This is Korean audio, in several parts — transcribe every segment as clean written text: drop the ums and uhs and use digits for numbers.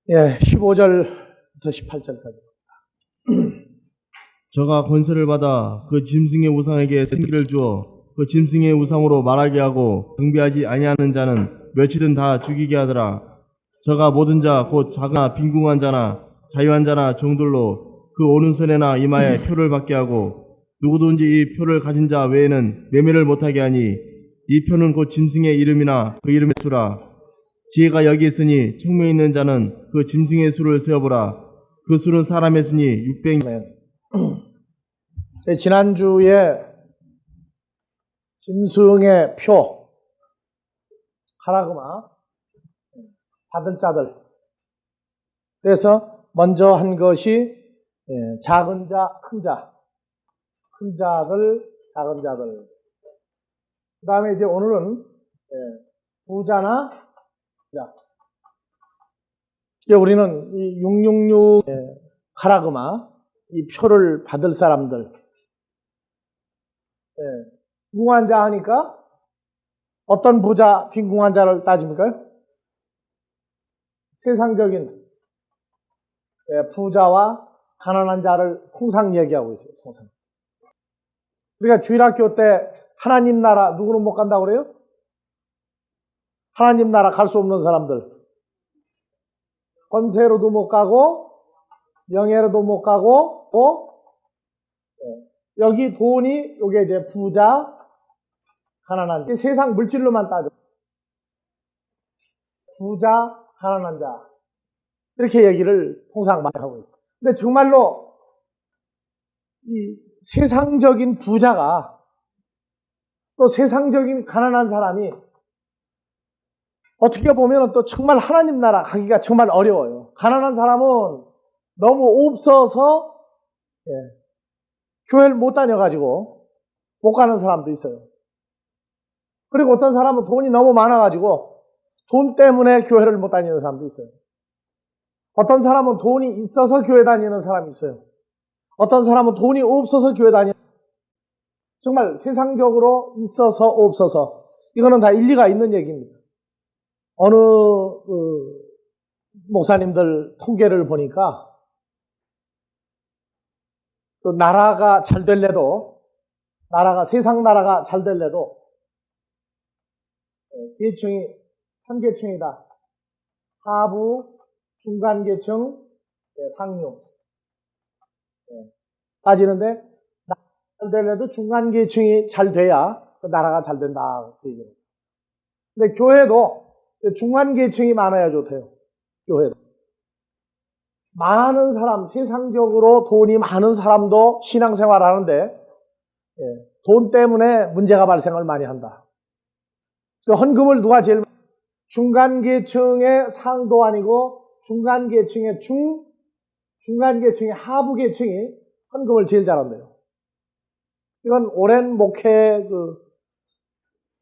예, 15절부터 18절까지. 저가 권세를 받아 그 짐승의 우상에게 생기를 주어 그 짐승의 우상으로 말하게 하고 경배하지 아니하는 자는 멸치든 다 죽이게 하더라. 저가 모든 자 곧 작으나 빈궁한 자나 자유한 자나 종들로 그 오른손에나 이마에 표를 받게 하고 누구든지 이 표를 가진 자 외에는 매매를 못하게 하니 이 표는 곧 짐승의 이름이나 그 이름의 수라. 지혜가 여기 있으니 청명에 있는 자는 그 짐승의 수를 세어보라. 그 수는 사람의 수니 600. 지난주에 짐승의 표, 카라그마, 받을 자들. 그래서 먼저 한 것이 작은 자, 큰 자, 큰 자들, 작은 자들. 그 다음에 이제 오늘은 부자나 자. 우리는 이 666 카라그마, 이 표를 받을 사람들. 궁한 자 하니까 어떤 부자, 빈궁한 자를 따집니까? 세상적인 부자와 가난한 자를 통상 얘기하고 있어요. 통상. 우리가 주일학교 때 하나님 나라 누구는 못 간다고 그래요? 하나님 나라 갈 수 없는 사람들. 권세로도 못 가고 명예로도 못 가고 여기 돈이 요게 이제 부자, 가난한 자. 세상 물질로만 따져. 부자, 가난한 자. 이렇게 얘기를 통상 많이 하고 있어요. 근데 정말로 이 세상적인 부자가 또 세상적인 가난한 사람이 어떻게 보면 또 정말 하나님 나라 가기가 정말 어려워요. 가난한 사람은 너무 없어서 교회를 못 다녀가지고 못 가는 사람도 있어요. 그리고 어떤 사람은 돈이 너무 많아가지고 돈 때문에 교회를 못 다니는 사람도 있어요. 어떤 사람은 돈이 있어서 교회 다니는 사람이 있어요. 어떤 사람은 돈이 없어서 교회 다니는 정말 세상적으로 있어서 없어서 이거는 다 일리가 있는 얘기입니다. 어느 목사님들 통계를 보니까 또 나라가 잘 될래도 세상 나라가 잘 될래도 계층이 3계층이다. 하부, 중간계층, 상류. 따지는데 잘 될래도 중간계층이 잘 돼야 그 나라가 잘 된다. 근데 교회도 중간계층이 많아야 좋대요. 교회도. 많은 사람, 세상적으로 돈이 많은 사람도 신앙생활 하는데 돈 때문에 문제가 발생을 많이 한다. 헌금을 누가 제일 중간계층의 상도 아니고 중간계층의 중간계층의 하부계층이 헌금을 제일 잘한대요. 이건 오랜 목회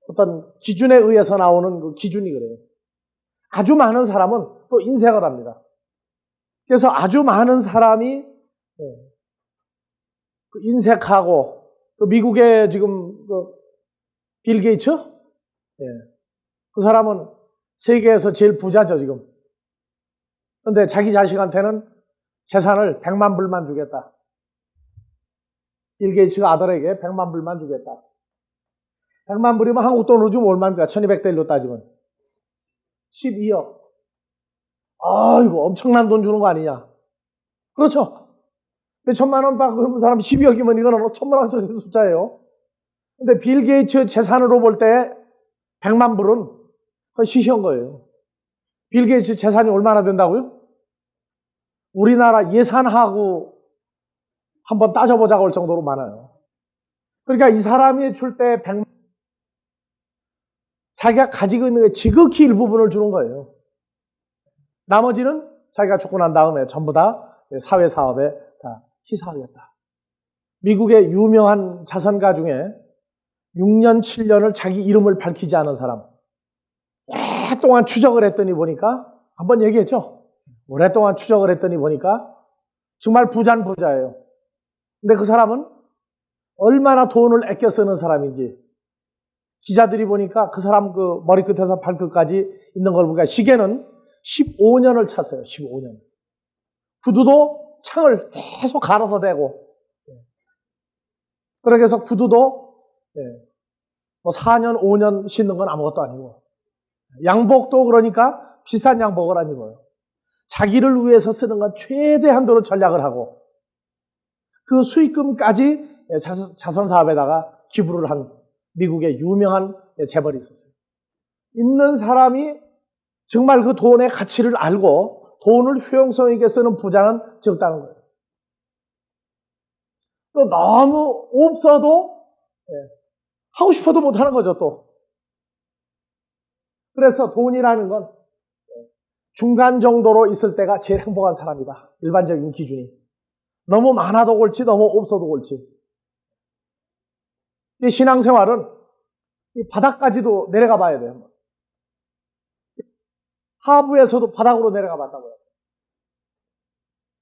어떤 기준에 의해서 나오는 그 기준이 그래요. 아주 많은 사람은 또 인색을 합니다. 그래서 아주 많은 사람이 인색하고 또 미국의 지금 빌 게이츠 그 사람은 세계에서 제일 부자죠 지금. 그런데 자기 자식한테는 재산을 100만 불만 주겠다. 빌 게이츠가 아들에게 100만 불만 주겠다. 100만 불이면 한국 돈으로 주면 얼마입니까? 1200대 1로 따지면 12억. 아이고 엄청난 돈 주는 거 아니냐. 그렇죠. 근데 1000만 원 받는 사람 12억이면 이거는 1000만 원짜리 숫자예요. 근데 빌 게이츠 재산으로 볼 때 100만 불은 그건 시시한 거예요. 빌 게이츠 재산이 얼마나 된다고요? 우리나라 예산하고 한번 따져보자고 할 정도로 많아요. 그러니까 이 사람이 줄 때 100만 자기가 가지고 있는 게 지극히 일부분을 주는 거예요. 나머지는 자기가 죽고 난 다음에 전부 다 사회사업에 다 희사하겠다. 미국의 유명한 자선가 중에 6년, 7년을 자기 이름을 밝히지 않은 사람. 오랫동안 추적을 했더니 보니까, 한번 얘기했죠? 오랫동안 추적을 했더니 보니까 정말 부자는 부자예요. 근데 그 사람은 얼마나 돈을 아껴 쓰는 사람인지 기자들이 보니까 그 사람 그 머리끝에서 발끝까지 있는 걸 보니까 시계는 15년을 찼어요. 15년. 구두도 창을 계속 갈아서 대고, 그렇게 해서 구두도 뭐 4년, 5년 신는 건 아무것도 아니고, 양복도 그러니까 비싼 양복을 안 입어요. 자기를 위해서 쓰는 건 최대한도로 전략을 하고, 그 수익금까지 자선사업에다가 기부를 한 미국의 유명한 재벌이 있었어요. 있는 사람이 정말 그 돈의 가치를 알고 돈을 효용성 있게 쓰는 부자는 적다는 거예요. 또 너무 없어도 하고 싶어도 못하는 거죠, 또. 그래서 돈이라는 건 중간 정도로 있을 때가 제일 행복한 사람이다. 일반적인 기준이. 너무 많아도 옳지, 너무 없어도 옳지. 이 신앙생활은 이 바닥까지도 내려가 봐야 돼요. 하부에서도 바닥으로 내려가 봤다고요.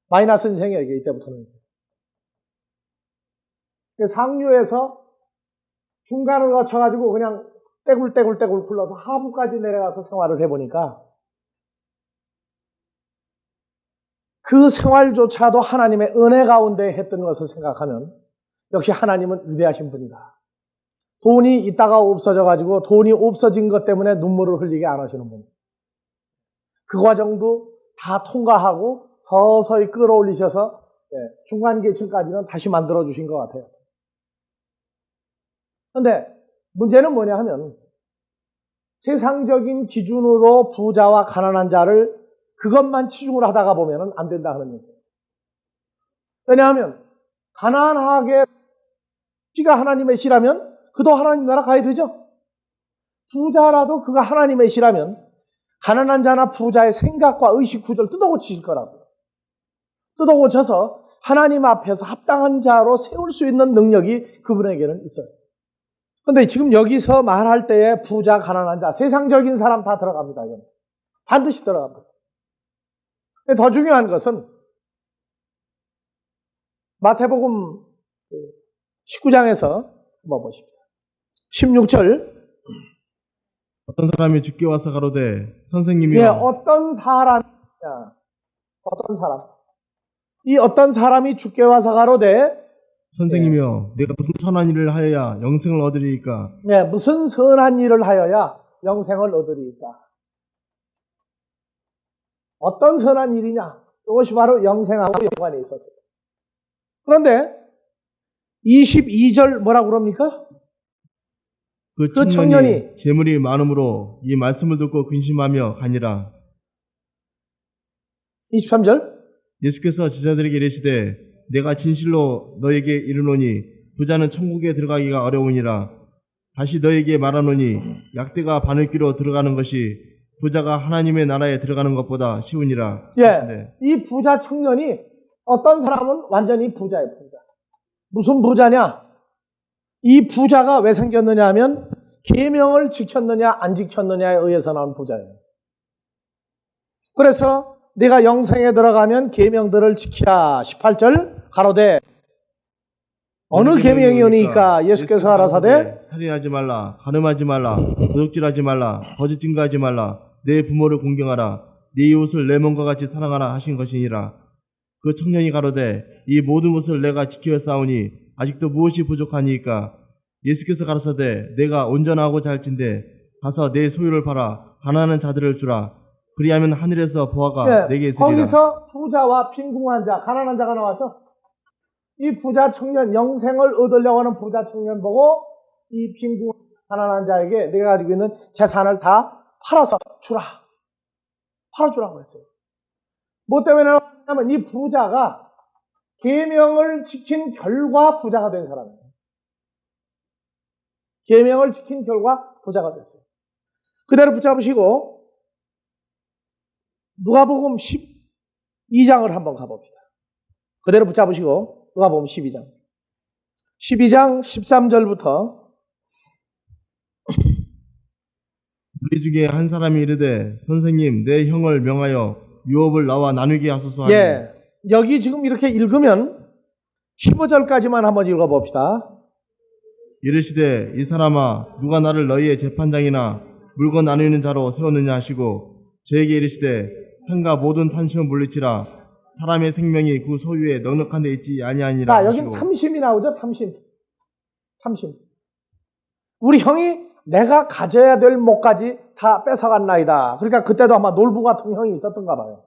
마이너스 인생이에요, 이게 이때부터는. 상류에서 중간을 거쳐가지고 그냥 떼굴떼굴 굴러서 하부까지 내려가서 생활을 해보니까 그 생활조차도 하나님의 은혜 가운데 했던 것을 생각하면 역시 하나님은 위대하신 분이다. 돈이 있다가 없어져가지고 돈이 없어진 것 때문에 눈물을 흘리게 안 하시는 분. 그 과정도 다 통과하고 서서히 끌어올리셔서 중간 계층까지는 다시 만들어주신 것 같아요. 그런데 문제는 뭐냐 하면 세상적인 기준으로 부자와 가난한 자를 그것만 치중을 하다가 보면 안 된다 하는 얘기예요. 왜냐하면 가난하게 지가 하나님의 시라면 그도 하나님 나라 가야 되죠. 부자라도 그가 하나님의 시라면 가난한 자나 부자의 생각과 의식 구조를 뜯어고치실 거라고요. 뜯어고쳐서 하나님 앞에서 합당한 자로 세울 수 있는 능력이 그분에게는 있어요. 그런데 지금 여기서 말할 때에 부자, 가난한 자, 세상적인 사람 다 들어갑니다. 이건. 반드시 들어갑니다. 근데 더 중요한 것은 마태복음 19장에서 한번 보십시오. 16절. 어떤 사람이 주께 와서 가로되 선생님이여. 예, 어떤 사람. 이 어떤 사람이 주께 와서 가로되 선생님이여 내가 무슨 선한 일을 하여야 영생을 얻으리이까. 네, 무슨 선한 일을 하여야 영생을 얻으리이까. 어떤 선한 일이냐? 이것이 바로 영생하고 연관이 있었어요. 그런데 22절 뭐라고 그럽니까? 그 청년이 재물이 많음으로 이 말씀을 듣고 근심하며 가니라. 23절. 예수께서 제자들에게 이르시되 내가 진실로 너에게 이르노니 부자는 천국에 들어가기가 어려우니라. 다시 너에게 말하노니 약대가 바늘귀로 들어가는 것이 부자가 하나님의 나라에 들어가는 것보다 쉬우니라. 예, 이 부자 청년이 어떤 사람은 완전히 부자예요. 부자. 무슨 부자냐? 이 부자가 왜 생겼느냐 하면 계명을 지켰느냐 안 지켰느냐에 의해서 나온 부자예요. 그래서 내가 영생에 들어가면 계명들을 지키라. 18절 가로되 어느 계명이오니까 예수께서 가라사대 살인하지 말라, 간음하지 말라, 도둑질하지 말라, 거짓 증거하지 말라, 내 부모를 공경하라, 네 이웃을 내 몸과 같이 사랑하라 하신 것이니라. 그 청년이 가로되 이 모든 것을 내가 지켜 싸우니 아직도 무엇이 부족하니까. 예수께서 가라사대 내가 온전하고 잘진대 가서 내 소유를 팔아 가난한 자들을 주라. 그리하면 하늘에서 보화가 내게 있으리라. 거기서 부자와 빈궁한 자, 가난한 자가 나와서 이 부자 청년, 영생을 얻으려고 하는 부자 청년 보고 이 빈궁 가난한 자에게 내가 가지고 있는 재산을 다 팔아서 주라. 팔아주라고 했어요. 뭐 때문에 하면 이 부자가 계명을 지킨 결과 부자가 된 사람이에요. 계명을 지킨 결과 부자가 됐어요. 그대로 붙잡으시고 누가복음 12장을 한번 가봅시다. 그대로 붙잡으시고 누가복음 12장 13절부터 우리 중에 한 사람이 이르되 선생님 내 형을 명하여 유업을 나와 나누게 하소서 하니. 예, 여기 지금 이렇게 읽으면 15절까지만 한번 읽어봅시다. 이르시되 이 사람아 누가 나를 너희의 재판장이나 물건 나누는 자로 세웠느냐 하시고 저에게 이르시되 상가 모든 탐심을 물리치라. 사람의 생명이 그 소유에 넉넉한 데 있지 아니하니라 자, 여긴 하시고. 탐심이 나오죠. 탐심. 탐심. 우리 형이 내가 가져야 될 몫까지 다 뺏어갔나이다. 그러니까 그때도 아마 놀부 같은 형이 있었던가 봐요.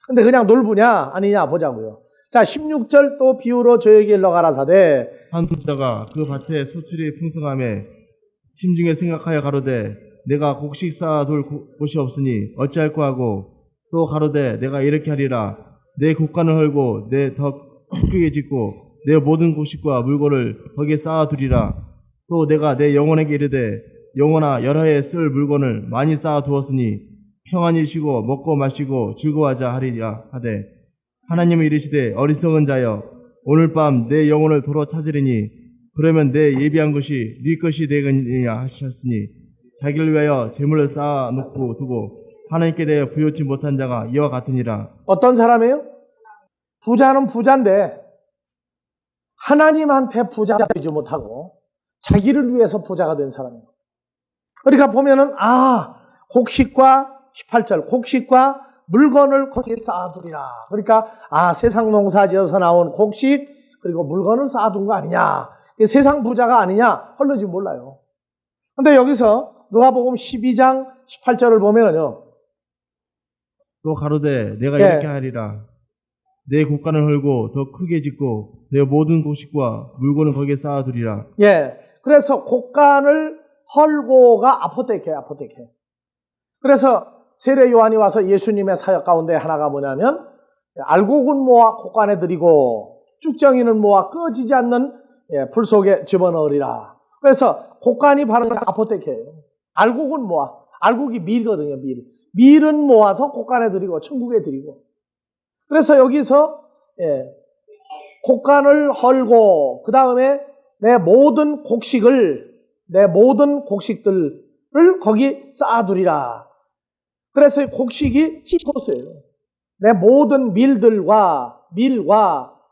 근데 그냥 놀부냐 아니냐 보자고요. 자, 16절 또 비유로 저에게 일러 가라사대 한 부자가 그 밭에 소출이 풍성함에 심중에 생각하여 가로되 내가 곡식 쌓아둘 곳이 없으니 어찌할꼬 하고 또 가로되 내가 이렇게 하리라. 내 곡간을 헐고 내 더 크게 짓고 내 모든 곡식과 물건을 거기에 쌓아두리라. 또 내가 내 영혼에게 이르되 영혼아 여러 해 쓸 물건을 많이 쌓아두었으니 평안히 쉬고 먹고 마시고 즐거워하자 하리라 하되 하나님은 이르시되 어리석은 자여 오늘 밤 내 영혼을 도로 찾으리니 그러면 내 예비한 것이 네 것이 되겠느냐 하셨으니 자기를 위하여 재물을 쌓아놓고 두고 하나님께 대하여 부요치 못한 자가 이와 같으니라. 어떤 사람이에요? 부자는 부자인데 하나님한테 부자가 되지 못하고 자기를 위해서 부자가 된 사람이에요. 그러니까 보면은 곡식과 18절 곡식과 물건을 거기에 쌓아두리라. 그러니까 세상 농사 지어서 나온 곡식 그리고 물건을 쌓아둔 거 아니냐. 세상 부자가 아니냐 헐는지 몰라요. 근데 여기서 누가복음 12장 18절을 보면은요. 또 가로되 내가 예. 이렇게 하리라. 내 곡간을 헐고 더 크게 짓고 내 모든 곡식과 물건을 거기에 쌓아두리라. 예. 그래서 곡간을 헐고가 아포테케. 그래서 세례 요한이 와서 예수님의 사역 가운데 하나가 뭐냐면 알곡은 모아 곡간에 들이고 쭉정이는 모아 꺼지지 않는 불 속에 집어넣으리라. 그래서 곡간이 바로 아포테케예요. 알곡은 모아. 알곡이 밀거든요. 밀은 모아서 곡간에 들이고 천국에 들이고. 그래서 여기서 곡간을 헐고 그 다음에 내 모든 곡식들을 거기 쌓아두리라. 그래서 곡식이 히토스예요. 내 모든 밀과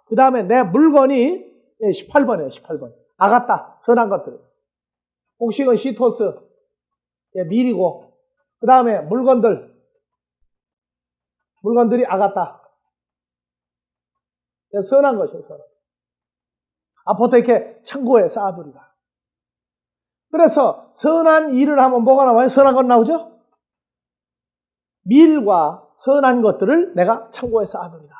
그 다음에 내 물건이 18번이에요. 18번. 아가타, 선한 것들. 곡식은 시토스, 밀이고 그 다음에 물건들이 아가타. 선한 것이에요. 선한. 아포테케 창고에 쌓아두리라. 그래서 선한 일을 하면 뭐가 나와요? 선한 것 나오죠? 밀과 선한 것들을 내가 창고에 쌓아두리라.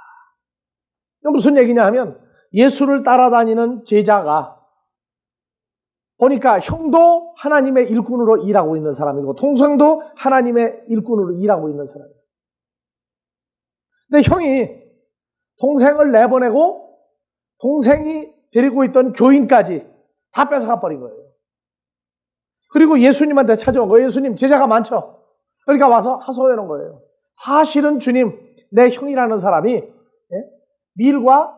이게 무슨 얘기냐 하면 예수를 따라다니는 제자가 보니까 형도 하나님의 일꾼으로 일하고 있는 사람이고 동생도 하나님의 일꾼으로 일하고 있는 사람이에요. 근데 형이 동생을 내보내고 동생이 데리고 있던 교인까지 다 뺏어가 버린 거예요. 그리고 예수님한테 찾아온 거예요. 예수님 제자가 많죠. 그러니까 와서 하소연한 거예요. 사실은 주님 내 형이라는 사람이 밀과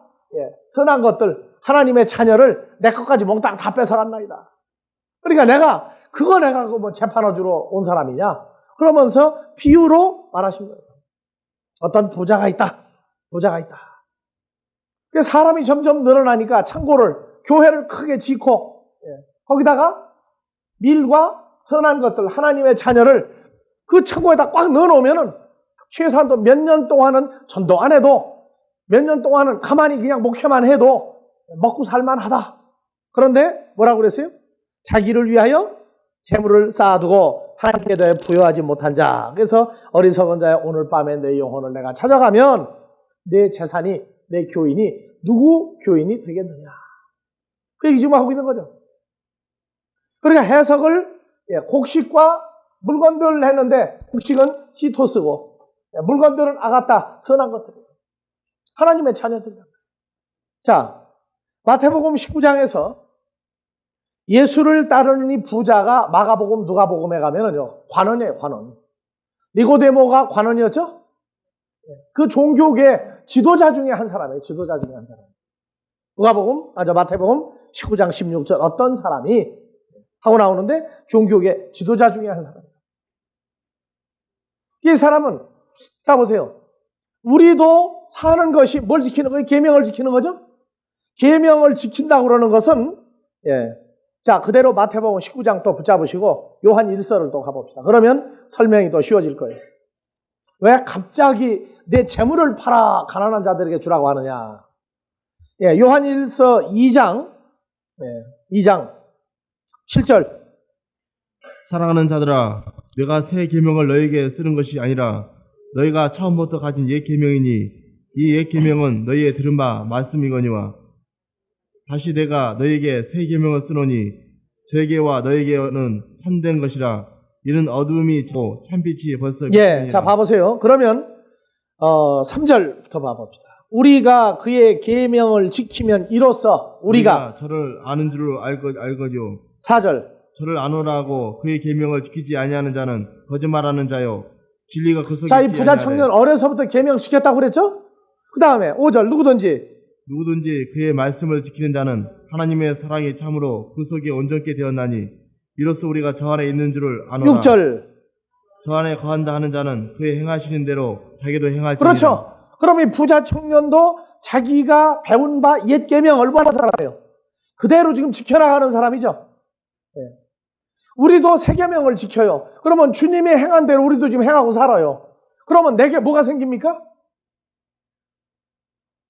선한 것들 하나님의 자녀를 내 것까지 몽땅 다 뺏어갔나이다. 그러니까 내가 뭐 재판을 주러 온 사람이냐 그러면서 비유로 말하신 거예요. 어떤 부자가 있다. 그래서 사람이 점점 늘어나니까 창고를 교회를 크게 짓고 거기다가 밀과 선한 것들 하나님의 자녀를 그 창고에다 꽉 넣어놓으면은 최소한도 몇 년 동안은 전도 안 해도 몇 년 동안은 가만히 그냥 목회만 해도 먹고 살만하다. 그런데 뭐라고 그랬어요? 자기를 위하여 재물을 쌓아두고 하나님께 대해 부여하지 못한 자. 그래서 어리석은 자야 오늘 밤에 내 영혼을 내가 찾아가면 내 재산이 내 교인이 누구 교인이 되겠느냐. 그 얘기 지금 하고 있는 거죠. 그러니까 해석을 곡식과 물건들을 했는데 곡식은 시토스고 물건들은 아가타 선한 것들이에요. 하나님의 자녀들이에요. 자, 마태복음 19장에서 예수를 따르는 이 부자가 마가복음 누가복음에 가면은요 관원이에요. 관원. 니고데모가 관원이었죠? 그 종교계 지도자 중에 한 사람이에요. 마태복음 19장 16절 어떤 사람이 하고 나오는데 종교계 지도자 중에 한 사람이에요. 이 사람은 자 보세요. 우리도 사는 것이 뭘 지키는 거예요? 계명을 지키는 거죠? 계명을 지킨다고 그러는 것은 자 그대로 마태복음 19장 또 붙잡으시고 요한 1서를 또 가봅시다. 그러면 설명이 더 쉬워질 거예요. 왜 갑자기 내 재물을 팔아 가난한 자들에게 주라고 하느냐. 예, 요한일서 2장, 2장 7절. 사랑하는 자들아, 내가 새 계명을 너에게 쓰는 것이 아니라 너희가 처음부터 가진 옛 계명이니 이 옛 계명은 너희의 들은 바 말씀이거니와 다시 내가 너희에게 새 계명을 쓰노니 저에게와 너희에게는 참된 것이라. 이는 어두움이 지고 참빛이 벌써 예, 자 봐보세요. 그러면 3절부터 봐봅시다. 우리가 그의 계명을 지키면 이로써 우리가 저를 아는 줄 알거죠. 4절. 저를 아노라 하고 그의 계명을 지키지 아니하는 자는 거짓말하는 자요 진리가 그 속에 자, 이 있지 부자 아니하되 청년 어려서부터 계명 지켰다고 그랬죠? 그 다음에 5절. 누구든지 그의 말씀을 지키는 자는 하나님의 사랑이 참으로 그 속에 온전케 되었나니 이로써 우리가 저 안에 있는 줄을 아노라. 6절. 저 안에 거한다 하는 자는 그의 행하시는 대로 자기도 행할지니라. 그렇죠. 그럼 이 부자 청년도 자기가 배운 바 옛 계명을 받은 사람이에요. 그대로 지금 지켜나가는 사람이죠. 예. 우리도 새 계명을 지켜요. 그러면 주님이 행한 대로 우리도 지금 행하고 살아요. 그러면 내게 뭐가 생깁니까?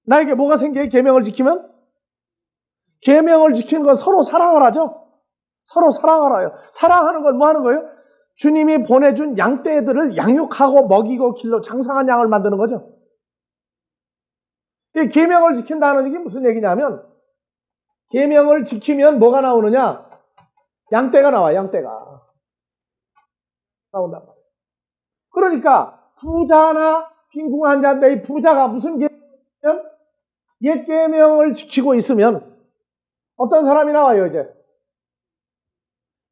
나에게 뭐가 생겨요? 계명을 지키면? 계명을 지키는 건 서로 사랑을 하죠. 서로 사랑하라요. 사랑하는 건 뭐 하는 거예요? 주님이 보내준 양떼들을 양육하고 먹이고 길러 장성한 양을 만드는 거죠. 이 계명을 지킨다는 얘기 무슨 얘기냐면 계명을 지키면 뭐가 나오느냐? 양떼가 나와. 양떼가 나온단 말이에요. 그러니까 부자나 빈궁한 자인데 이 부자가 무슨 계명이면 옛 계명을 지키고 있으면 어떤 사람이 나와요 이제?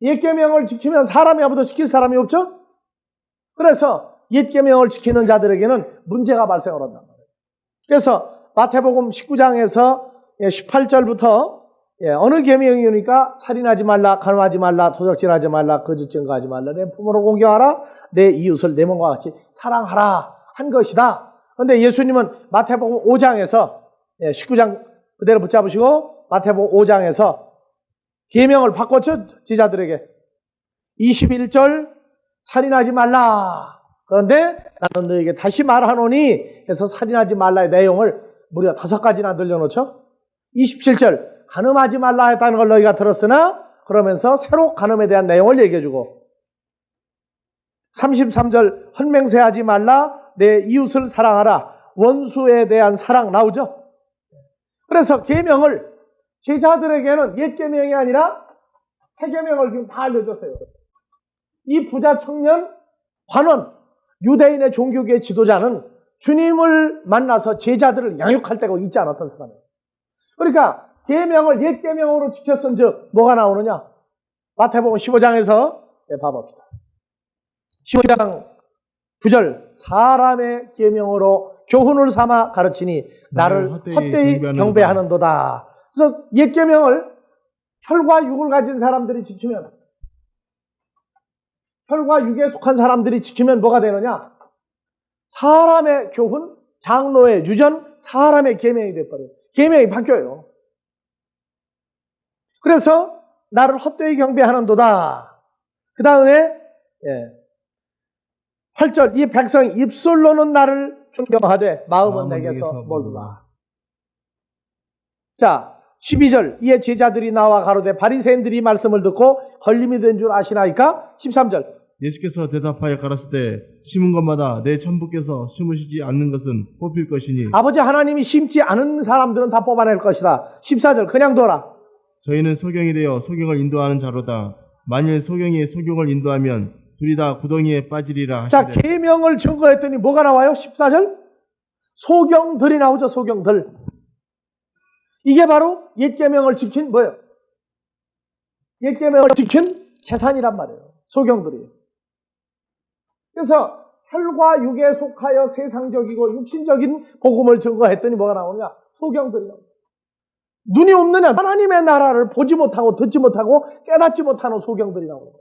옛 계명을 지키면 사람이 아무도 지킬 사람이 없죠? 그래서 옛 계명을 지키는 자들에게는 문제가 발생을 한단 말이에요. 그래서 마태복음 19장에서 18절부터 어느 계명이니까 살인하지 말라, 간음하지 말라, 도적질하지 말라, 거짓 증거하지 말라, 내 부모를 공경하라, 내 이웃을 내 몸과 같이 사랑하라 한 것이다. 그런데 예수님은 마태복음 5장에서 19장 그대로 붙잡으시고 마태복음 5장에서 계명을 바꿨죠. 제자들에게 21절 살인하지 말라. 그런데 나는 너에게 다시 말하노니 해서 살인하지 말라의 내용을 무려 5가지나 늘려놓죠. 27절 간음하지 말라 했다는 걸 너희가 들었으나 그러면서 새로 간음에 대한 내용을 얘기해주고 33절 헌맹세하지 말라 내 이웃을 사랑하라 원수에 대한 사랑 나오죠. 그래서 계명을 제자들에게는 옛 계명이 아니라 새 계명을 지금 다 알려줬어요. 이 부자 청년 관원 유대인의 종교계 지도자는 주님을 만나서 제자들을 양육할 때가 있지 않았던 사람이에요. 그러니까 계명을 옛 계명으로 지켰은즉 뭐가 나오느냐? 마태복음 15장에서 봐봅시다. 15장 9절 사람의 계명으로 교훈을 삼아 가르치니 나를 헛되이 경배하는도다. 그래서 옛 계명을 혈과 육을 가진 사람들이 지키면 혈과 육에 속한 사람들이 지키면 뭐가 되느냐? 사람의 교훈, 장로의 유전, 사람의 계명이 돼버려요. 계명이 바뀌어요. 그래서 나를 헛되이 경배하는도다. 그 다음에 8절 이 백성이 입술로는 나를 존경하되 마음은 내게서 멀구나. 자 12절 이에 제자들이 나와 가로되 바리새인들이 말씀을 듣고 걸림이 된 줄 아시나이까? 13절 예수께서 대답하여 가라사대 심은 것마다 내 천부께서 심으시지 않는 것은 뽑힐 것이니 아버지 하나님이 심지 않은 사람들은 다 뽑아낼 것이다. 14절 그냥 둬라. 저희는 소경이 되어 소경을 인도하는 자로다. 만일 소경이 소경을 인도하면 둘이 다 구덩이에 빠지리라 하시되. 자 계명을 증거했더니 뭐가 나와요? 14절 소경들이 나오죠. 소경들. 이게 바로 옛 계명을 지킨 뭐예요? 옛 계명을 지킨 재산이란 말이에요. 소경들이. 그래서 혈과 육에 속하여 세상적이고 육신적인 복음을 증거했더니 뭐가 나오느냐? 소경들이 나옵니다. 눈이 없느냐? 하나님의 나라를 보지 못하고 듣지 못하고 깨닫지 못하는 소경들이 나오는 거예요.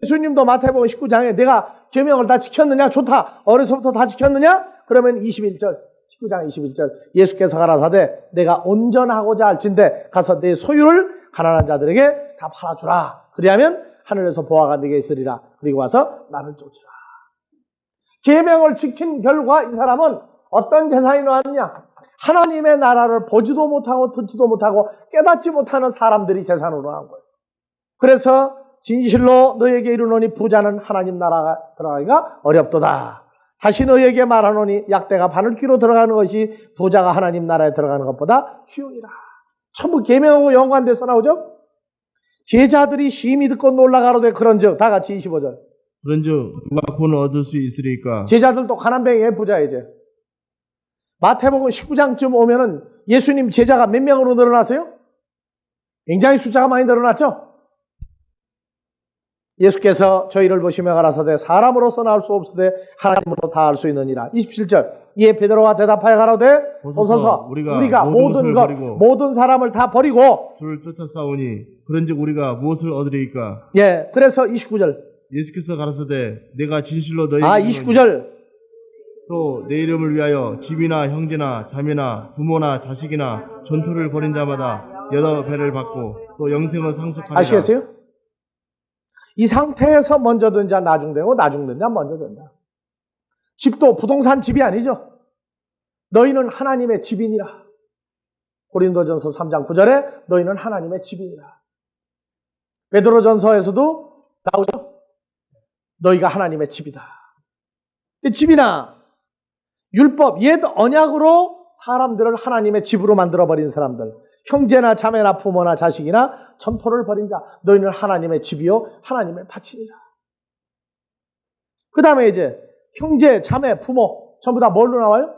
예수님도 마태복음 19장에 내가 계명을 다 지켰느냐? 좋다. 어려서부터 다 지켰느냐? 그러면 21절 19장 21절 예수께서 가라사대 내가 온전하고자 할진대 가서 내 소유를 가난한 자들에게 다 팔아주라. 그리하면 하늘에서 보화가 네게 있으리라. 그리고 와서 나를 쫓으라. 계명을 지킨 결과 이 사람은 어떤 재산이 나왔느냐? 하나님의 나라를 보지도 못하고 듣지도 못하고 깨닫지 못하는 사람들이 재산으로 나온 거예요. 그래서 진실로 너에게 이르노니 부자는 하나님 나라가 들어가기가 어렵도다. 다시 너에게 말하노니 약대가 바늘귀로 들어가는 것이 부자가 하나님 나라에 들어가는 것보다 쉬우니라. 전부 계명하고 연관돼서 나오죠. 제자들이 심히 듣고 놀라가로되 그런즉 다 같이 25절. 그런즉 누가 구원을 얻을 수 있으리까? 제자들도 가난뱅이의 부자 이제. 마태복음 19장쯤 오면은 예수님 제자가 몇 명으로 늘어났어요? 굉장히 숫자가 많이 늘어났죠? 예수께서 저희를 보시며 가라사대 사람으로서 나올 수 없으되 하나님으로 다 알 수 있느니라. 27절. 이에 베드로가 대답하여 가라되 보소서 우리가 모든 것 버리고 모든 사람을 다 버리고 주를 쫓아 싸우니 그런즉 우리가 무엇을 얻으리까? 예, 그래서 29절. 예수께서 가라사대 내가 진실로 너희에게 29절. 또 내 이름을 위하여 집이나 형제나 자매나 부모나 자식이나 전토를 벌인 자마다 여러 배를 받고 또 영생을 상속하리라. 아시겠어요? 이 상태에서 먼저 든 자 나중되고 나중된 자 먼저 된다. 집도 부동산 집이 아니죠. 너희는 하나님의 집이니라. 고린도전서 3장 9절에 너희는 하나님의 집이니라. 베드로전서에서도 나오죠. 너희가 하나님의 집이다. 집이나 율법, 옛 언약으로 사람들을 하나님의 집으로 만들어버린 사람들, 형제나 자매나 부모나 자식이나 전토를 벌인 자, 너희는 하나님의 집이요 하나님의 밭이니라. 그 다음에 이제 형제, 자매, 부모 전부 다 뭘로 나와요?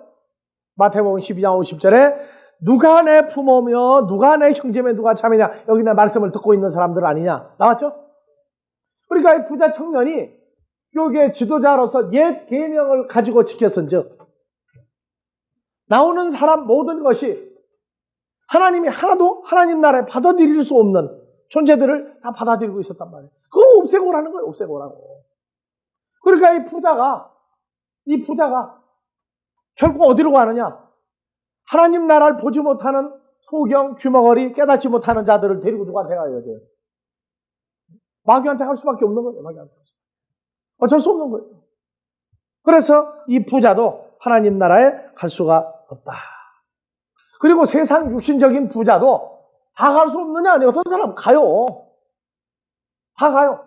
마태복음 12장 50절에 누가 내 부모며 누가 내 형제며 누가 자매냐, 여기 내 말씀을 듣고 있는 사람들 아니냐 나왔죠? 그러니까 이 부자 청년이 교계 지도자로서 옛 계명을 가지고 지켰은즉 나오는 사람 모든 것이 하나님이 하나도 하나님 나라에 받아들일 수 없는 존재들을 다 받아들이고 있었단 말이에요. 그거 없애고 오라는 거예요. 없애고 오라고. 그러니까 이 부자가 결국 어디로 가느냐? 하나님 나라를 보지 못하는 소경, 귀머거리, 깨닫지 못하는 자들을 데리고 누구한테 가요? 마귀한테 갈 수밖에 없는 거예요. 마귀한테. 어쩔 수 없는 거예요. 그래서 이 부자도 하나님 나라에 갈 수가 없다. 그리고 세상 육신적인 부자도 다 갈 수 없느냐? 아니, 어떤 사람 가요. 다 가요.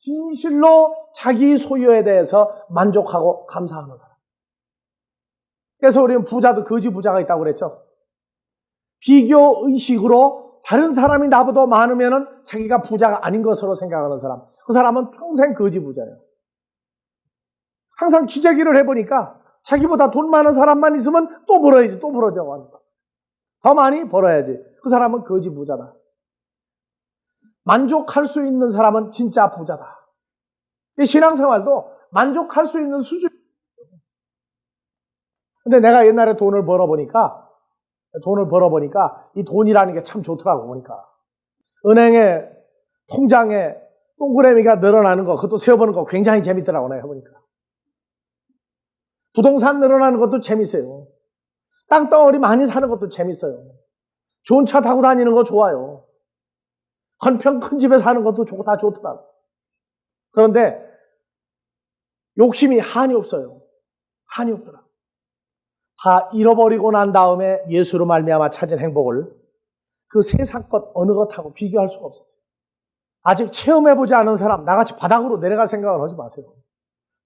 진실로 자기 소유에 대해서 만족하고 감사하는 사람. 그래서 우리는 부자도 거지 부자가 있다고 그랬죠. 비교 의식으로 다른 사람이 나보다 많으면은 자기가 부자가 아닌 것으로 생각하는 사람. 그 사람은 평생 거지 부자예요. 항상 기저귀를 해보니까 자기보다 돈 많은 사람만 있으면 또 벌어야지, 또 벌어져고 한다. 더 많이 벌어야지. 그 사람은 거지 부자다. 만족할 수 있는 사람은 진짜 부자다. 이 신앙생활도 만족할 수 있는 수준. 근데 내가 옛날에 돈을 벌어보니까 이 돈이라는 게 참 좋더라고, 보니까. 은행에, 통장에 동그라미가 늘어나는 거, 그것도 세어보는 거 굉장히 재밌더라고, 내가 해보니까. 부동산 늘어나는 것도 재밌어요. 땅덩어리 많이 사는 것도 재밌어요. 좋은 차 타고 다니는 거 좋아요. 한평 큰 집에 사는 것도 다 좋더라고. 그런데 욕심이 한이 없어요. 한이 없더라고. 다 잃어버리고 난 다음에 예수로 말미암아 찾은 행복을 그 세상 것 어느 것하고 비교할 수가 없었어요. 아직 체험해보지 않은 사람, 나같이 바닥으로 내려갈 생각을 하지 마세요.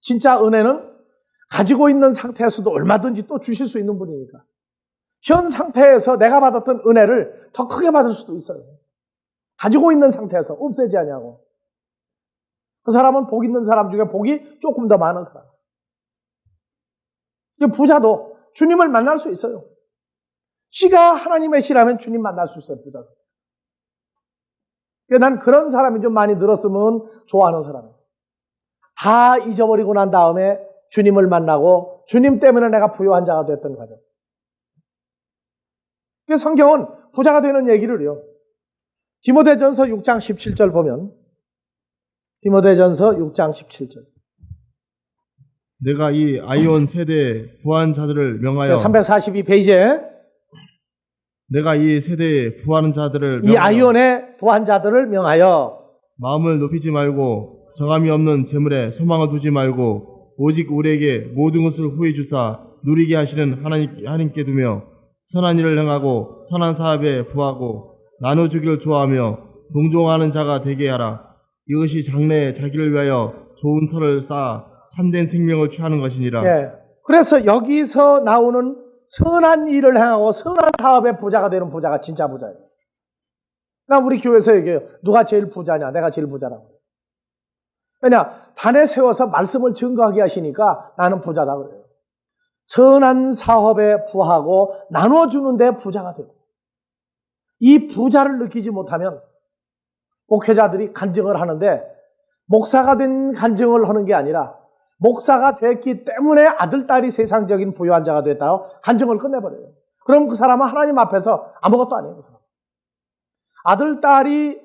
진짜 은혜는 가지고 있는 상태에서도 얼마든지 또 주실 수 있는 분이니까. 현 상태에서 내가 받았던 은혜를 더 크게 받을 수도 있어요. 가지고 있는 상태에서 없애지 않냐고. 그 사람은 복 있는 사람 중에 복이 조금 더 많은 사람. 부자도 주님을 만날 수 있어요. 씨가 하나님의 씨라면 주님 만날 수 있어요, 부자도. 난 그런 사람이 좀 많이 늘었으면 좋아하는 사람이에요. 다 잊어버리고 난 다음에 주님을 만나고 주님 때문에 내가 부유한 자가 됐던 과정. 성경은 부자가 되는 얘기를 해요. 디모데전서 6장 17절 보면 디모데전서 6장 17절. 내가 이 아이온 세대의 부한 자들을 명하여 342페이지에 내가 이 세대의 부하는 자들을 이 아이온의 부한 자들을 명하여 마음을 높이지 말고 정함이 없는 재물에 소망을 두지 말고 오직 우리에게 모든 것을 후해 주사 누리게 하시는 하나님께 두며 선한 일을 행하고 선한 사업에 부하고 나눠주기를 좋아하며 동종하는 자가 되게 하라. 이것이 장래에 자기를 위하여 좋은 터를 쌓아 참된 생명을 취하는 것이니라. 예. 그래서 여기서 나오는 선한 일을 행하고 선한 사업의 부자가 되는 부자가 진짜 부자예요. 나 우리 교회에서 얘기해요. 누가 제일 부자냐? 내가 제일 부자라고. 왜냐? 단에 세워서 말씀을 증거하게 하시니까 나는 부자다 그래요. 선한 사업에 부하고 나눠주는 데 부자가 되고, 이 부자를 느끼지 못하면 목회자들이 간증을 하는데 목사가 된 간증을 하는 게 아니라 목사가 됐기 때문에 아들, 딸이 세상적인 부유한 자가 됐다고 간증을 끝내버려요. 그럼 그 사람은 하나님 앞에서 아무것도 아니에요. 아들, 딸이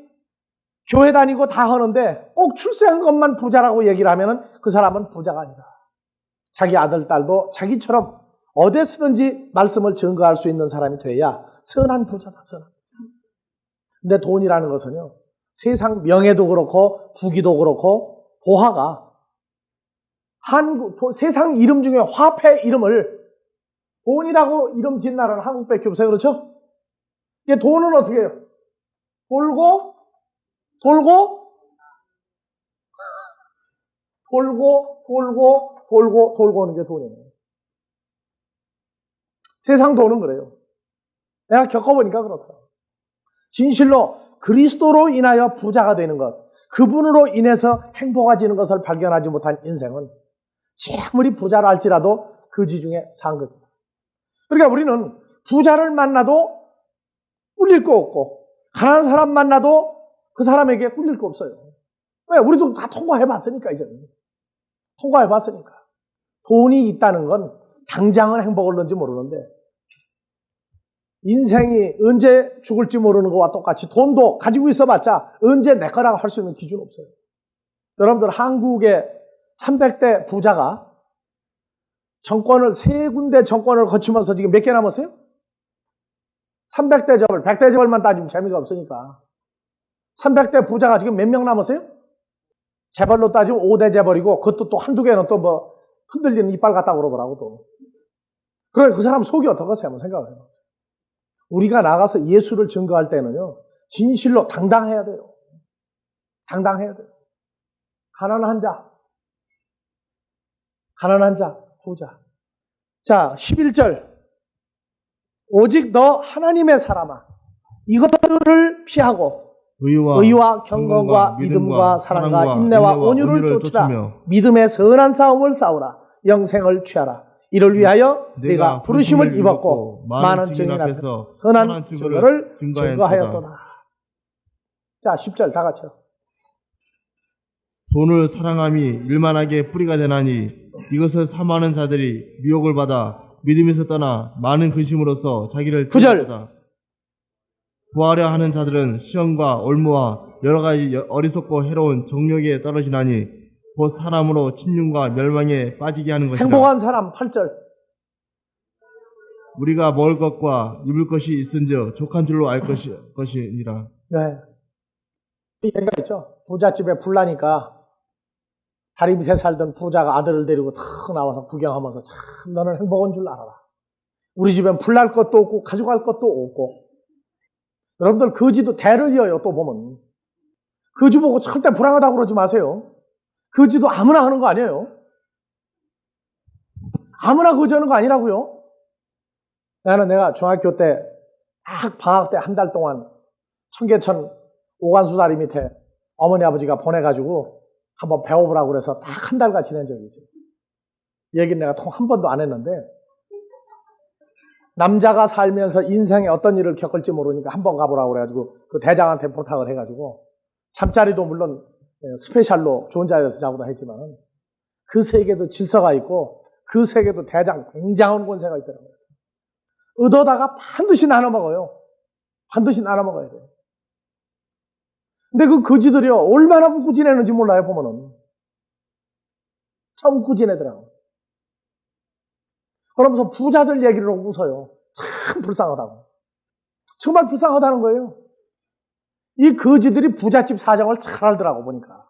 교회 다니고 다 하는데 꼭 출세한 것만 부자라고 얘기를 하면 그 사람은 부자가 아니다. 자기 아들, 딸도 자기처럼 어디서든지 말씀을 증거할 수 있는 사람이 돼야 선한 부자다. 선한 부자. 근데 돈이라는 것은요, 세상 명예도 그렇고 부귀도 그렇고 보화가 세상 이름 중에 화폐 이름을 돈이라고 이름 짓는 나라는 한국밖에 없어요. 그렇죠? 이게 돈은 어떻게 해요? 돌고 오는 게 돈이에요. 세상 돈은 그래요. 내가 겪어보니까 그렇더라고요. 진실로 그리스도로 인하여 부자가 되는 것, 그분으로 인해서 행복해지는 것을 발견하지 못한 인생은 아무리 부자라 할지라도 거지 중에 산 거죠. 그러니까 우리는 부자를 만나도 꿀릴 거 없고 가난한 사람 만나도 그 사람에게 꿀릴 거 없어요. 왜? 우리도 다 통과해봤으니까. 이제는 통과해봤으니까. 돈이 있다는 건 당장은 행복을 얻는지 모르는데 인생이 언제 죽을지 모르는 것과 똑같이 돈도 가지고 있어봤자 언제 내 거라고 할 수 있는 기준 없어요. 여러분들 한국의 300대 부자가 정권을 세 군데 정권을 거치면서 지금 몇 개 남았어요? 300대 재벌, 100대 재벌만 따지면 재미가 없으니까 300대 부자가 지금 몇 명 남았어요? 재벌로 따지면 5대 재벌이고 그것도 또 한두 개는 또 뭐 흔들리는 이빨 같다고 그러더라고 또. 그래 그 사람 속이 어떡하세요? 한번 생각해요. 우리가 나가서 예수를 증거할 때는요, 진실로 당당해야 돼요. 당당해야 돼요. 가난한 자, 부자. 자, 11절. 오직 너 하나님의 사람아, 이것들을 피하고 의와 경건과 믿음과 사랑과 인내와 온유를 쫓으라. 믿음의 선한 싸움을 싸우라. 영생을 취하라. 이를 위하여 네가 부르심을 입었고 많은 증인 앞에서 선한 증거를 증거하였도다. 자, 10절 다 같이요. 돈을 사랑함이 일만하게 뿌리가 되나니 이것을 사모하는 자들이 미혹을 받아 믿음에서 떠나 많은 근심으로써 자기를 9절. 구하려 하는 자들은 시험과 올무와 여러 가지 어리석고 해로운 정욕에 떨어지나니 곧 사람으로 침륜과 멸망에 빠지게 하는 것이다. 행복한 사람 8절. 우리가 먹을 것과 입을 것이 있은즉 족한 줄로 알 것이니라. 네. 이 얘기가 있죠. 부잣집에 불나니까 다리 밑에 살던 부자가 아들을 데리고 탁 나와서 구경하면서 참 너는 행복한 줄 알아라. 우리 집엔 불날 것도 없고 가져갈 것도 없고. 여러분들 거지도 대를 이어요. 또 보면 거지 보고 절대 불안하다고 그러지 마세요. 거지도 아무나 하는 거 아니에요. 아무나 거지하는 거 아니라고요. 내가 중학교 때 딱 방학 때 한 달 동안 청계천 오간수다리 밑에 어머니 아버지가 보내가지고 한번 배워보라고 그래서 딱 한 달간 지낸 적이 있어요. 얘기는 내가 통 한 번도 안 했는데 남자가 살면서 인생에 어떤 일을 겪을지 모르니까 한번 가보라고 그래가지고 그 대장한테 부탁을 해가지고 잠자리도 물론 스페셜로 좋은 자리에서 자고도 했지만 그 세계도 질서가 있고 그 세계도 대장 굉장한 권세가 있더라고요. 얻어다가 반드시 나눠 먹어요. 반드시 나눠 먹어야 돼요. 근데 그 거지들이요 얼마나 웃고 지내는지 몰라요. 보면은 참 웃고 지내더라고요. 그러면서 부자들 얘기를 하고 웃어요. 참 불쌍하다고. 정말 불쌍하다는 거예요. 이 거지들이 부잣집 사정을 잘 알더라고 보니까.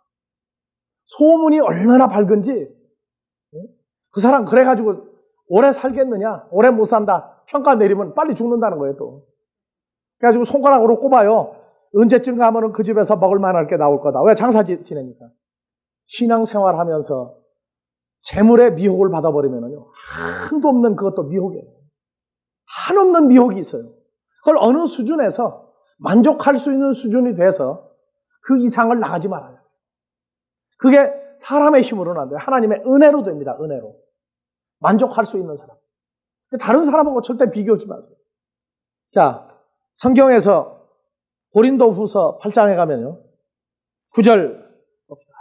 소문이 얼마나 밝은지 그 사람 그래가지고 오래 살겠느냐? 오래 못 산다. 평가 내리면 빨리 죽는다는 거예요, 또. 그래가지고 손가락으로 꼽아요. 언제쯤 가면은 그 집에서 먹을 만할 게 나올 거다. 왜? 장사 지내니까. 신앙생활 하면서 재물의 미혹을 받아버리면은요, 한도 없는 그것도 미혹이에요. 한없는 미혹이 있어요. 그걸 어느 수준에서 만족할 수 있는 수준이 돼서 그 이상을 나가지 말아요. 그게 사람의 힘으로는 안 돼요. 하나님의 은혜로 됩니다. 은혜로. 만족할 수 있는 사람. 다른 사람하고 절대 비교하지 마세요. 자, 성경에서 고린도후서 8장에 가면요. 9절 봅시다.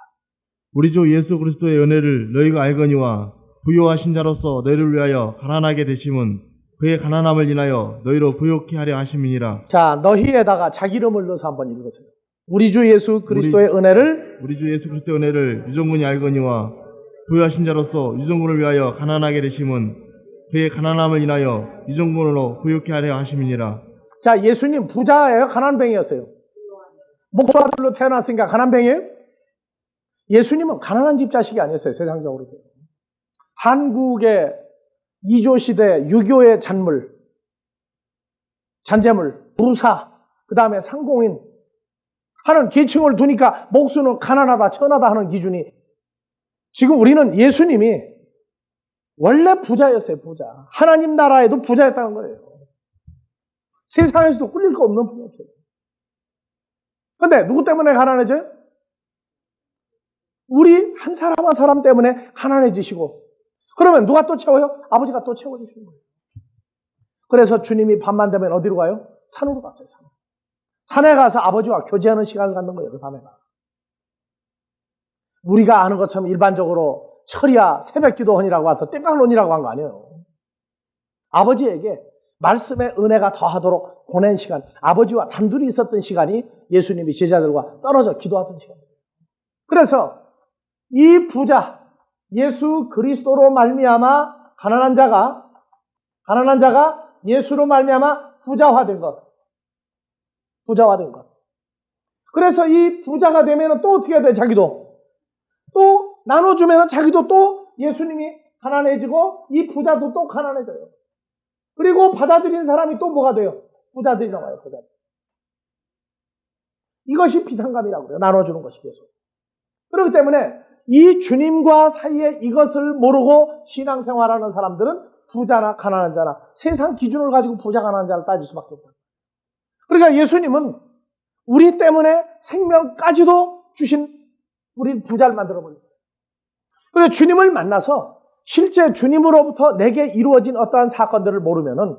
우리 주 예수 그리스도의 은혜를 너희가 알거니와 부요하신 자로서 너희를 위하여 가난하게 되심은 그의 가난함을 인하여 너희로 부요케 하려 하심이니라. 자, 너희에다가 자기 이름을 넣어서 한번 읽으세요. 우리 주 예수 그리스도의 은혜를 우리 주 예수 그리스도의 은혜를 유종군이 알거니와 부요하신 자로서 유종군을 위하여 가난하게 되심은 그의 가난함을 인하여 유종군으로 부요케 하려 하심이니라. 자, 예수님 부자예요? 가난뱅이였어요? 목수아들로 태어났으니까 가난뱅이에요? 예수님은 가난한 집 자식이 아니었어요. 세상적으로. 한국의 2조 시대 유교의 잔재물, 부르사, 그 다음에 상공인 하는 계층을 두니까 목수는 가난하다, 천하다 하는 기준이, 지금 우리는 예수님이 원래 부자였어요. 부자. 하나님 나라에도 부자였다는 거예요. 세상에서도 꿀릴 거 없는 분이었어요. 근데 누구 때문에 가난해져요? 우리 한 사람 한 사람 때문에 가난해지시고, 그러면 누가 또 채워요? 아버지가 또 채워주시는 거예요. 그래서 주님이 밤만 되면 어디로 가요? 산으로 갔어요. 산에 가서 아버지와 교제하는 시간을 갖는 거예요. 그 밤에. 우리가 아는 것처럼 일반적으로 철야 새벽 기도원이라고 와서 땡깡론이라고 한 거 아니에요. 아버지에게 말씀의 은혜가 더하도록 보낸 시간, 아버지와 단둘이 있었던 시간이 예수님이 제자들과 떨어져 기도하던 시간이에요. 그래서 이 부자, 예수 그리스도로 말미암아 가난한 자가 예수로 말미암아 부자화된 것. 그래서 이 부자가 되면 또 어떻게 해야 돼? 자기도 또 나눠주면 자기도 또 예수님이 가난해지고 이 부자도 또 가난해져요. 그리고 받아들이는 사람이 또 뭐가 돼요? 부자들이 나와요. 부자들. 이것이 비상감이라고 그래요. 나눠주는 것이 계속. 그렇기 때문에 이 주님과 사이에 이것을 모르고 신앙생활하는 사람들은 부자나 가난한 자나 세상 기준을 가지고 부자 가난한 자를 따질 수밖에 없다. 그러니까 예수님은 우리 때문에 생명까지도 주신 우리 부자를 만들어버려요. 그래서 주님을 만나서 실제 주님으로부터 내게 이루어진 어떠한 사건들을 모르면은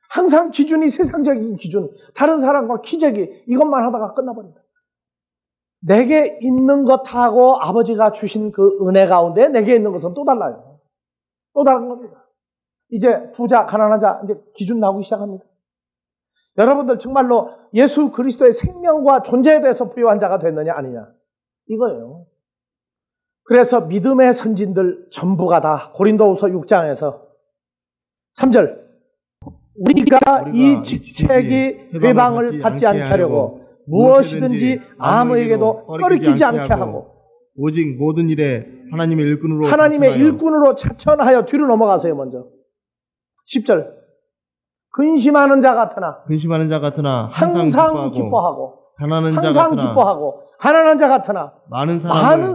항상 기준이 세상적인 기준, 다른 사람과 기적이 이것만 하다가 끝나버린다. 내게 있는 것하고 아버지가 주신 그 은혜 가운데 내게 있는 것은 또 달라요. 또 다른 겁니다. 이제 부자, 가난한 자, 이제 기준 나오기 시작합니다. 여러분들 정말로 예수 그리스도의 생명과 존재에 대해서 부유한 자가 됐느냐 아니냐 이거예요. 그래서 믿음의 선진들 전부가 다 고린도후서 6장에서 3절 우리가 이 직책이 회방을 받지 않게 하려고 무엇이든지 아무에게도 꺼리끼지 않게 하고 오직 모든 일에 하나님의 일꾼으로 자천하여 뒤로 넘어가세요. 먼저 10절 근심하는 자 같으나 항상 기뻐하고 가난한 자 같으나 많은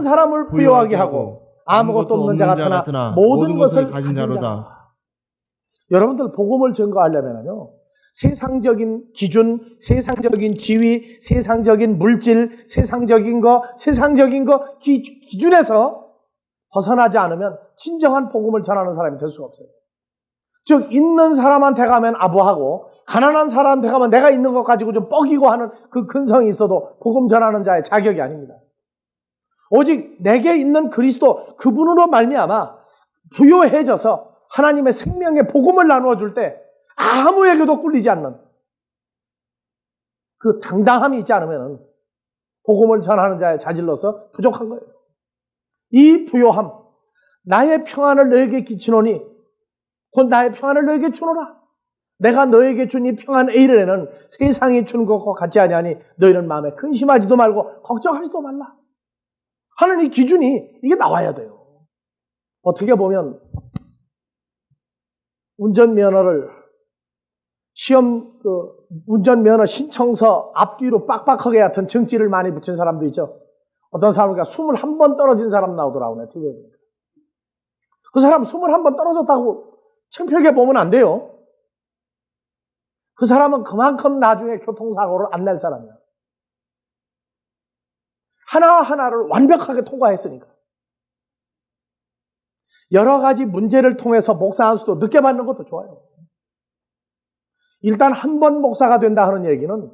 사람을 부유하게 하고 아무것도 없는 자 같으나 모든 것을 가진 자로다. 여러분들 복음을 증거하려면요 세상적인 기준, 세상적인 지위, 세상적인 물질, 세상적인 거 기준에서 벗어나지 않으면 진정한 복음을 전하는 사람이 될 수가 없어요. 즉 있는 사람한테 가면 아부하고 가난한 사람한테 가면 내가 있는 것 가지고 좀 뻐기고 하는 그 근성이 있어도 복음 전하는 자의 자격이 아닙니다. 오직 내게 있는 그리스도 그분으로 말미암아 부요해져서 하나님의 생명의 복음을 나누어 줄 때 아무에게도 꿀리지 않는 그 당당함이 있지 않으면 복음을 전하는 자의 자질로서 부족한 거예요. 이 부요함, 나의 평안을 너에게 끼치노니 곧 나의 평안을 너에게 주노라. 내가 너에게 준 이 평안 A를 세상이 주는 것과 같지 아니하니 너희는 마음에 근심하지도 말고 걱정하지도 말라 하는 이 기준이 이게 나와야 돼요. 어떻게 보면 운전면허를 시험 운전면허 신청서 앞뒤로 빡빡하게 하여튼 증지를 많이 붙인 사람도 있죠. 어떤 사람은 21번 떨어진 사람 나오더라고요. TV에 보니까. 그 사람 21번 떨어졌다고 창피하게 보면 안 돼요. 그 사람은 그만큼 나중에 교통사고를 안 낼 사람이야. 하나하나를 완벽하게 통과했으니까. 여러 가지 문제를 통해서 목사 한 수도 늦게 받는 것도 좋아요. 일단 한 번 목사가 된다 하는 얘기는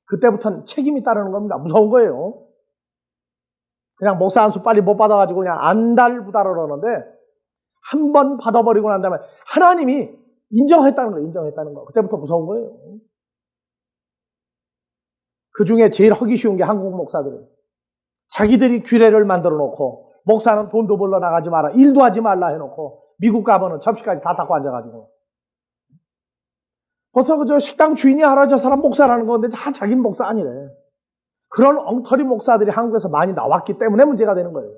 그때부터는 책임이 따르는 겁니다. 무서운 거예요. 그냥 목사 한 수 빨리 못 받아가지고 그냥 안달부달을 하는데 한 번 받아버리고 난 다음에 하나님이 인정했다는 거예요. 인정했다는 거. 그때부터 무서운 거예요. 그 중에 제일 하기 쉬운 게 한국 목사들이에요. 자기들이 규례를 만들어 놓고 목사는 돈도 벌러 나가지 마라. 일도 하지 말라 해놓고 미국 가면은 접시까지 다 닦고 앉아가지고 벌써 그저 식당 주인이 알아 저 사람 목사라는 건데 다 자기는 목사 아니래. 그런 엉터리 목사들이 한국에서 많이 나왔기 때문에 문제가 되는 거예요.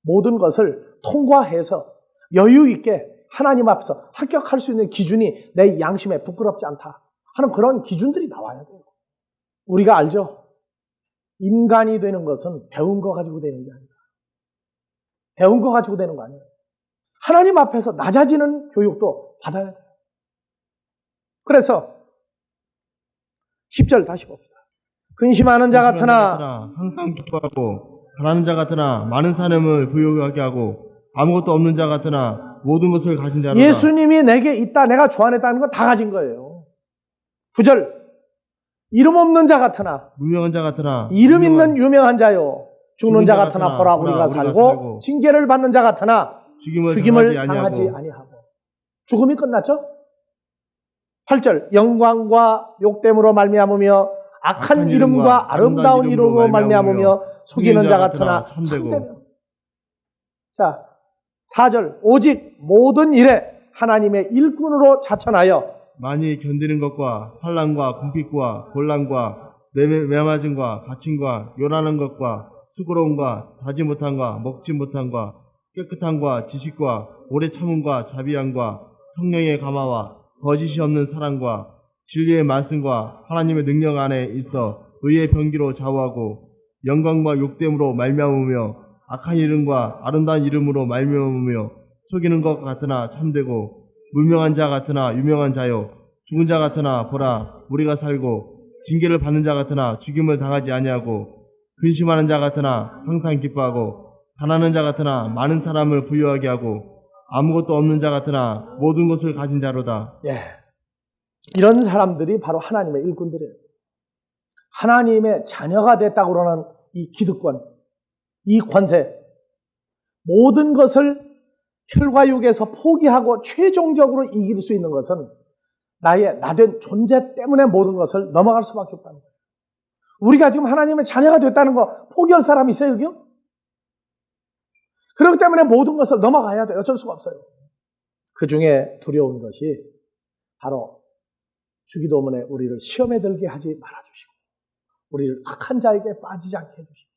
모든 것을 통과해서 여유 있게 하나님 앞에서 합격할 수 있는 기준이 내 양심에 부끄럽지 않다 하는 그런 기준들이 나와야 돼요. 우리가 알죠? 인간이 되는 것은 배운 거 가지고 되는 게 아니다. 배운 거 가지고 되는 거 아니에요. 하나님 앞에서 낮아지는 교육도 받아야 돼요. 그래서 10절 다시 봅시다. 근심하는 자 같으나 항상 기뻐하고 가난한 자 같으나 많은 사람을 부유하게 하고 아무것도 없는 자 같으나 모든 것을 가진 자로다. 예수님이 내게 있다 내가 주 안에 있다는 건 다 가진 거예요. 9절 이름 없는 자 같으나 무명한 자 같으나 이름 있는 유명한 자요 죽는 자 같으나 보라 우리가 살고 징계를 받는 자 같으나 죽임을 당하지 아니하고. 죽음이 끝났죠? 8절 영광과 욕됨으로 말미암으며 악한 이름과 아름다운 이름으로 말미암으며 속이는 자 같으나 참되며. 자 4절 오직 모든 일에 하나님의 일꾼으로 자천하여 많이 견디는 것과 환난과 궁핍과 곤란과 매맞음과 갇힘과 요란한 것과 수고로움과 자지 못함과 먹지 못함과 깨끗함과 지식과 오래 참음과 자비함과 성령의 감화와 거짓이 없는 사랑과 진리의 말씀과 하나님의 능력 안에 있어 의의 병기로 좌우하고 영광과 욕됨으로 말미암으며 악한 이름과 아름다운 이름으로 말미암으며 속이는 것 같으나 참되고 무명한 자 같으나 유명한 자요 죽은 자 같으나 보라 우리가 살고 징계를 받는 자 같으나 죽임을 당하지 아니하고 근심하는 자 같으나 항상 기뻐하고 가난한 자 같으나 많은 사람을 부유하게 하고 아무것도 없는 자 같으나 모든 것을 가진 자로다. 예, 이런 사람들이 바로 하나님의 일꾼들이에요. 하나님의 자녀가 됐다고 그러는 이 기득권, 이 권세, 모든 것을 혈과 육에서 포기하고 최종적으로 이길 수 있는 것은 나의 나된 존재 때문에 모든 것을 넘어갈 수밖에 없다는 거예요. 우리가 지금 하나님의 자녀가 됐다는 거 포기할 사람이 있어요, 여기요? 그렇기 때문에 모든 것을 넘어가야 돼요. 어쩔 수가 없어요. 그 중에 두려운 것이 바로 주기도문에 우리를 시험에 들게 하지 말아주시고 우리를 악한 자에게 빠지지 않게 해주시고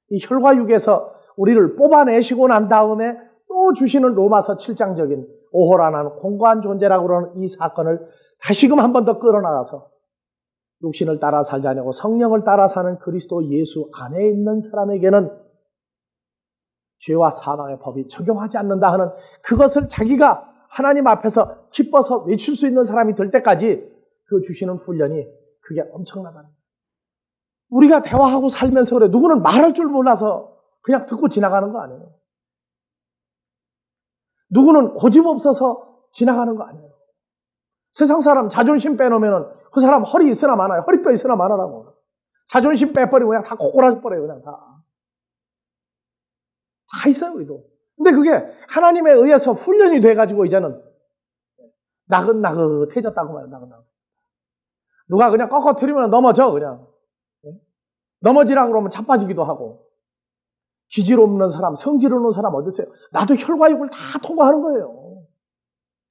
이 혈과 육에서 우리를 뽑아내시고 난 다음에 또 주시는 로마서 7장적인 오호라는 공고한 존재라고 그러는 이 사건을 다시금 한 번 더 끌어나가서 육신을 따라 살지 않고 성령을 따라 사는 그리스도 예수 안에 있는 사람에게는 죄와 사망의 법이 적용하지 않는다 하는 그것을 자기가 하나님 앞에서 기뻐서 외칠 수 있는 사람이 될 때까지 그 주시는 훈련이 그게 엄청나다는 거예요. 우리가 대화하고 살면서 그래. 누구는 말할 줄 몰라서 그냥 듣고 지나가는 거 아니에요. 누구는 고집 없어서 지나가는 거 아니에요. 세상 사람 자존심 빼놓으면 그 사람 허리 있으나 마나요. 허리뼈 있으나 마나라고. 자존심 빼버리고 그냥 다 고꾸라져 버려요. 그냥 다 있어요, 우리도. 근데 그게 하나님에 의해서 훈련이 돼가지고 이제는 나긋나긋해졌다고 말해요, 나긋나긋. 누가 그냥 꺾어뜨리면 넘어져, 그냥. 넘어지라 그러면 자빠지기도 하고. 기질 없는 사람, 성질 없는 사람 어디 있어요? 나도 혈과 육을 다 통과하는 거예요.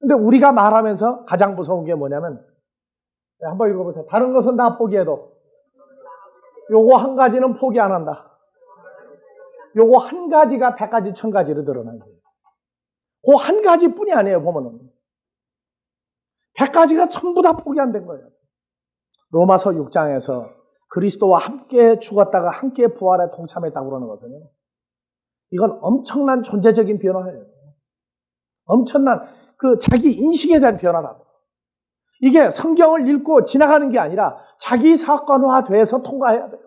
근데 우리가 말하면서 가장 무서운 게 뭐냐면, 한번 읽어보세요. 다른 것은 다 포기해도, 요거 한 가지는 포기 안 한다. 요거 한 가지가 100가지, 1000가지로 드러나요. 그 한 가지뿐이 아니에요, 보면은. 100가지가 전부 다 포기 안 된 거예요. 로마서 6장에서 그리스도와 함께 죽었다가 함께 부활에 동참했다고 그러는 것은요. 이건 엄청난 존재적인 변화예요. 엄청난 그 자기 인식에 대한 변화라고. 이게 성경을 읽고 지나가는 게 아니라 자기 사건화돼서 통과해야 돼요.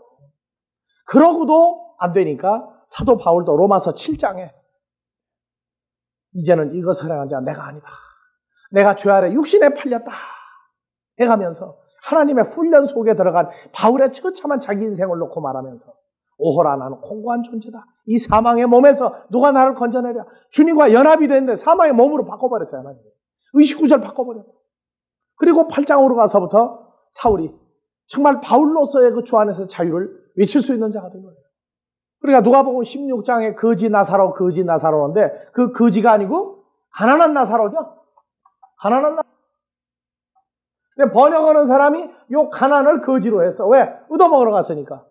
그러고도 안 되니까 사도 바울도 로마서 7장에 이제는 이것을 행한 자 내가 아니다. 내가 죄 아래 육신에 팔렸다 해가면서 하나님의 훈련 속에 들어간 바울의 처참한 자기 인생을 놓고 말하면서 오호라 나는 공고한 존재다. 이 사망의 몸에서 누가 나를 건져내랴. 주님과 연합이 됐는데 사망의 몸으로 바꿔버렸어요. 하나님. 의식구절 바꿔버렸어요. 그리고 8장으로 가서부터 사울이 정말 바울로서의 그 주 안에서 자유를 외칠 수 있는 자가 된 거예요. 그러니까 누가복음 16장에 거지 나사로 거지 나사로인데 그 거지가 아니고 가난한 나사로죠. 가난한 나사로. 근데 번역하는 사람이 요 가난을 거지로 했어. 왜? 얻어먹으러 갔으니까.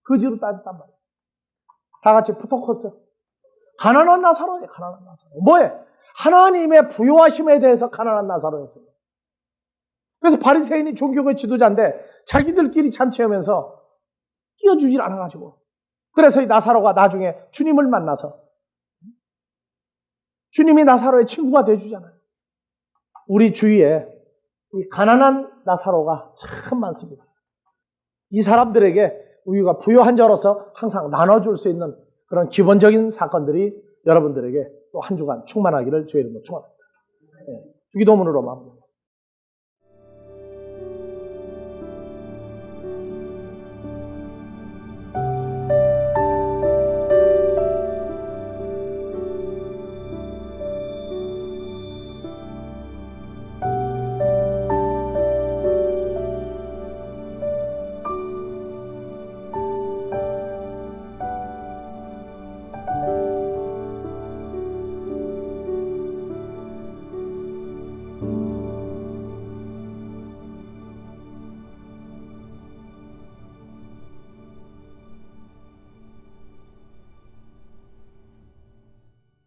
거지로 따졌단 말이야. 다 같이 붙어컸어. 가난한 나사로예요. 가난한 나사로. 뭐해? 하나님의 부요하심에 대해서 가난한 나사로였어요. 그래서 바리새인이 종교의 지도자인데 자기들끼리 잔치하면서 끼워주질 않아가지고 그래서 이 나사로가 나중에 주님을 만나서 주님이 나사로의 친구가 돼주잖아요. 우리 주위에 이 가난한 나사로가 참 많습니다. 이 사람들에게 우리가 부요한 자로서 항상 나눠줄 수 있는 그런 기본적인 사건들이 여러분들에게 또 한 주간 충만하기를 주의 이름으로 축원합니다. 주기도문으로 마무리.